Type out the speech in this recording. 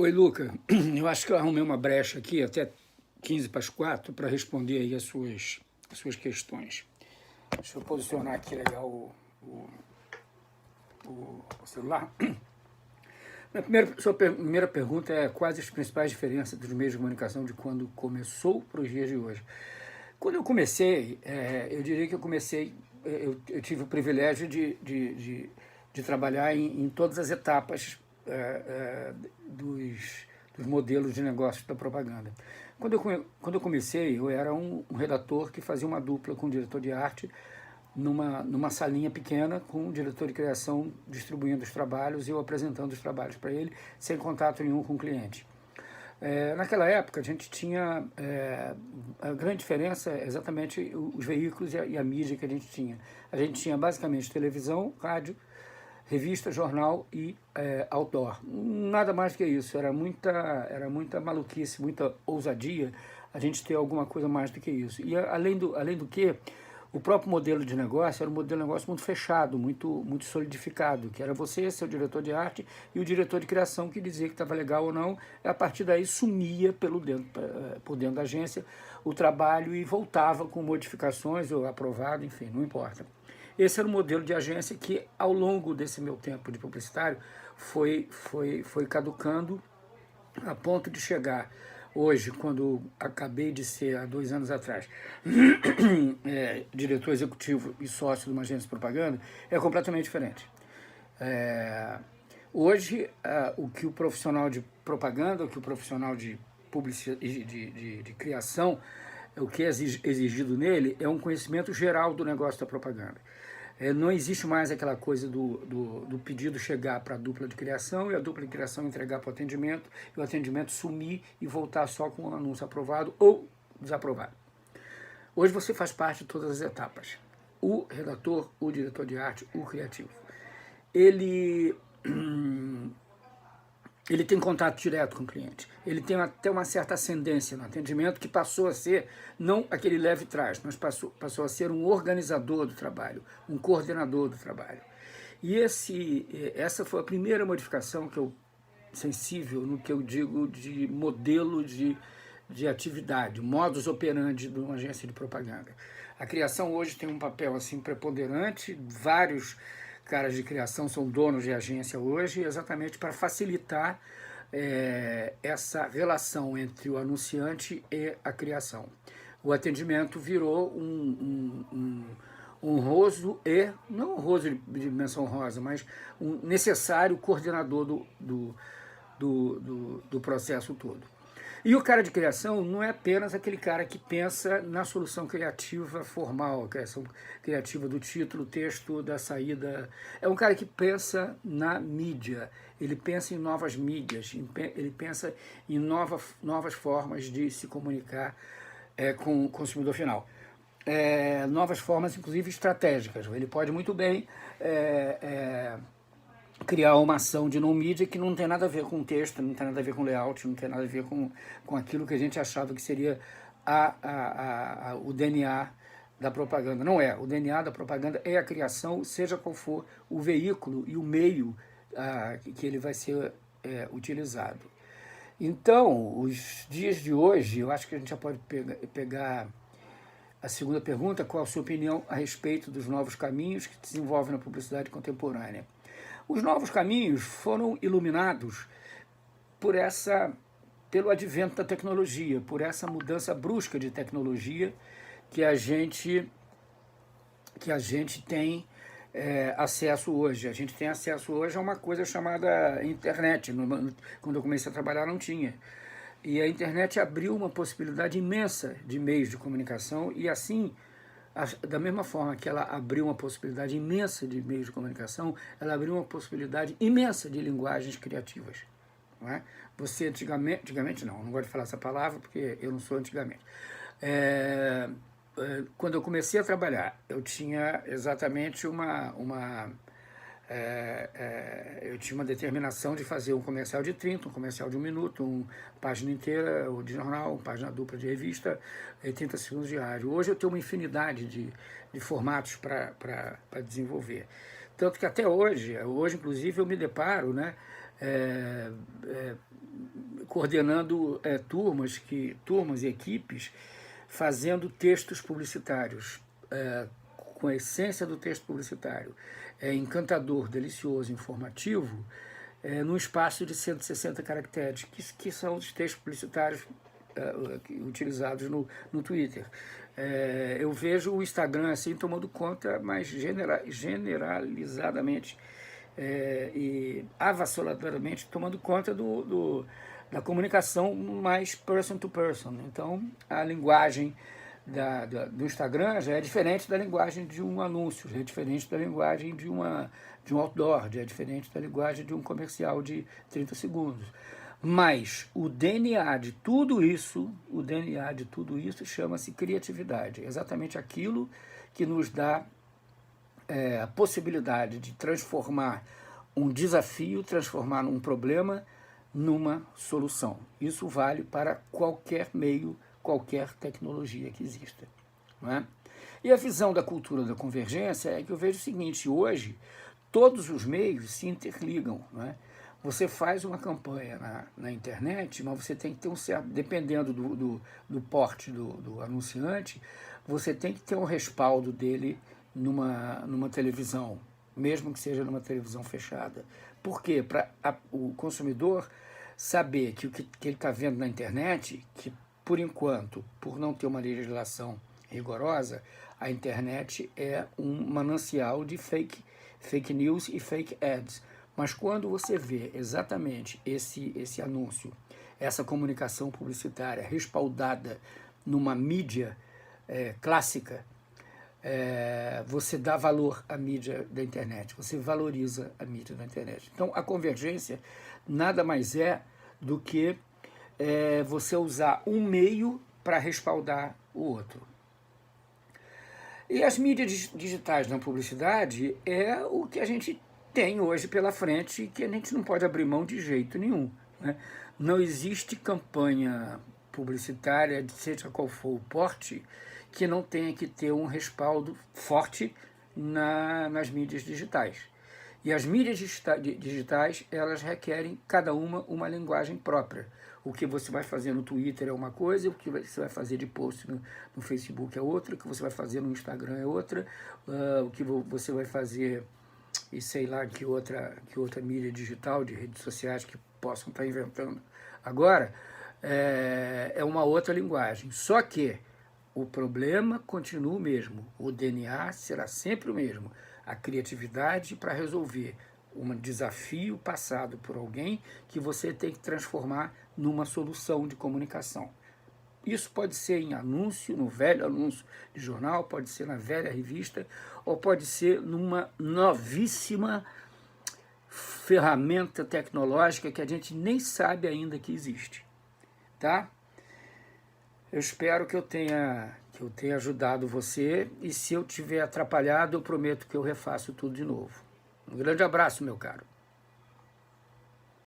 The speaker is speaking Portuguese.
Oi, Luca. Eu acho que eu arrumei uma brecha aqui, até 15 para as 4, para responder aí as suas questões. Deixa eu posicionar aqui legal o celular. Sua primeira pergunta é quais as principais diferenças dos meios de comunicação de quando começou para os dias de hoje. Quando eu comecei, eu diria que eu tive o privilégio de trabalhar em todas as etapas dos modelos de negócio da propaganda. Quando eu comecei, eu era um redator que fazia uma dupla com o diretor de arte numa salinha pequena com o diretor de criação distribuindo os trabalhos e eu apresentando os trabalhos para ele, sem contato nenhum com o cliente. Naquela época, a gente tinha... a grande diferença é exatamente os veículos e a mídia que a gente tinha. A gente tinha basicamente televisão, rádio, revista, jornal e outdoor. Nada mais que isso. Era muita maluquice, muita ousadia a gente ter alguma coisa mais do que isso. E além do que, o próprio modelo de negócio era um modelo de negócio muito fechado, muito solidificado, que era você, seu diretor de arte, e o diretor de criação que dizia que estava legal ou não, e a partir daí sumia por dentro da agência o trabalho e voltava com modificações ou aprovado, enfim, não importa. Esse era o modelo de agência que, ao longo desse meu tempo de publicitário, foi caducando a ponto de chegar hoje, quando acabei de ser, há 2 anos atrás, diretor executivo e sócio de uma agência de propaganda, é completamente diferente. Hoje, o que o profissional de propaganda, o que o profissional de publicidade, de criação, o que é exigido nele é um conhecimento geral do negócio da propaganda. Não existe mais aquela coisa do pedido chegar para a dupla de criação e a dupla de criação entregar para o atendimento e o atendimento sumir e voltar só com o anúncio aprovado ou desaprovado. Hoje você faz parte de todas as etapas. O redator, o diretor de arte, o criativo. Ele tem contato direto com o cliente, ele tem até uma certa ascendência no atendimento que passou a ser, não aquele leve trás, mas passou a ser um organizador do trabalho, um coordenador do trabalho. E essa foi a primeira modificação sensível no que eu digo de modelo de atividade, modus operandi de uma agência de propaganda. A criação hoje tem um papel assim preponderante, vários caras de criação são donos de agência hoje, exatamente para facilitar essa relação entre o anunciante e a criação. O atendimento virou um honroso não honroso de menção rosa, mas um necessário coordenador do processo todo. E o cara de criação não é apenas aquele cara que pensa na solução criativa formal, a criação criativa do título, texto, da saída. É um cara que pensa na mídia, ele pensa em novas mídias, ele pensa em novas formas de se comunicar com o consumidor final. Novas formas, inclusive, estratégicas. Ele pode muito bem criar uma ação de não-mídia que não tem nada a ver com texto, não tem nada a ver com layout, não tem nada a ver com aquilo que a gente achava que seria o DNA da propaganda. Não é. O DNA da propaganda é a criação, seja qual for o veículo e o meio que ele vai ser utilizado. Então, os dias de hoje, eu acho que a gente já pode pegar a segunda pergunta: qual a sua opinião a respeito dos novos caminhos que se desenvolvem na publicidade contemporânea? Os novos caminhos foram iluminados pelo advento da tecnologia, por essa mudança brusca de tecnologia que a gente tem acesso hoje. A gente tem acesso hoje a uma coisa chamada internet. Quando eu comecei a trabalhar não tinha. E a internet abriu uma possibilidade imensa de meios de comunicação e assim, da mesma forma que ela abriu uma possibilidade imensa de meios de comunicação, ela abriu uma possibilidade imensa de linguagens criativas. Não é? Você antigamente não gosto de falar essa palavra porque eu não sou antigamente. Quando eu comecei a trabalhar, eu tinha exatamente eu tinha uma determinação de fazer um comercial de 30, um comercial de 1 minuto, uma página inteira de jornal, uma página dupla de revista, 30 segundos de rádio. Hoje eu tenho uma infinidade de formatos para desenvolver. Tanto que até hoje inclusive eu me deparo, né, coordenando turmas e equipes fazendo textos publicitários, com a essência do texto publicitário, encantador, delicioso, informativo, num espaço de 160 caracteres, que são os textos publicitários utilizados no Twitter. Eu vejo o Instagram assim tomando conta mais generalizadamente e avassaladoramente tomando conta da comunicação mais person to person. Então, a linguagem do Instagram já é diferente da linguagem de um anúncio, já é diferente da linguagem de um outdoor, já é diferente da linguagem de um comercial de 30 segundos. Mas o DNA de tudo isso, chama-se criatividade. É exatamente aquilo que nos dá a possibilidade de transformar um desafio, transformar um problema numa solução. Isso vale para qualquer meio, qualquer tecnologia que exista. Não é? E a visão da cultura da convergência é que eu vejo o seguinte: hoje todos os meios se interligam. Não é? Você faz uma campanha na internet, mas você tem que ter um certo, dependendo do porte do anunciante, você tem que ter um respaldo dele numa televisão, mesmo que seja numa televisão fechada. Por quê? Para o consumidor saber que o que ele está vendo na internet, que por enquanto, por não ter uma legislação rigorosa, a internet é um manancial de fake news e fake ads. Mas quando você vê exatamente esse anúncio, essa comunicação publicitária respaldada numa mídia clássica, você dá valor à mídia da internet, você valoriza a mídia da internet. Então, a convergência nada mais é do que você usar um meio para respaldar o outro. E as mídias digitais na publicidade é o que a gente tem hoje pela frente, que a gente não pode abrir mão de jeito nenhum. Né? Não existe campanha publicitária, seja qual for o porte, que não tenha que ter um respaldo forte nas mídias digitais. E as mídias digitais, elas requerem cada uma linguagem própria. O que você vai fazer no Twitter é uma coisa, o que você vai fazer de post no Facebook é outra, o que você vai fazer no Instagram é outra, o que você vai fazer, e sei lá que outra mídia digital, de redes sociais que possam estar inventando agora, é uma outra linguagem. Só que o problema continua o mesmo, o DNA será sempre o mesmo, a criatividade para resolver um desafio passado por alguém que você tem que transformar numa solução de comunicação. Isso pode ser em anúncio, no velho anúncio de jornal, pode ser na velha revista, ou pode ser numa novíssima ferramenta tecnológica que a gente nem sabe ainda que existe. Tá? Eu espero que eu tenha ajudado você, e se eu tiver atrapalhado, eu prometo que eu refaço tudo de novo. Um grande abraço, meu caro.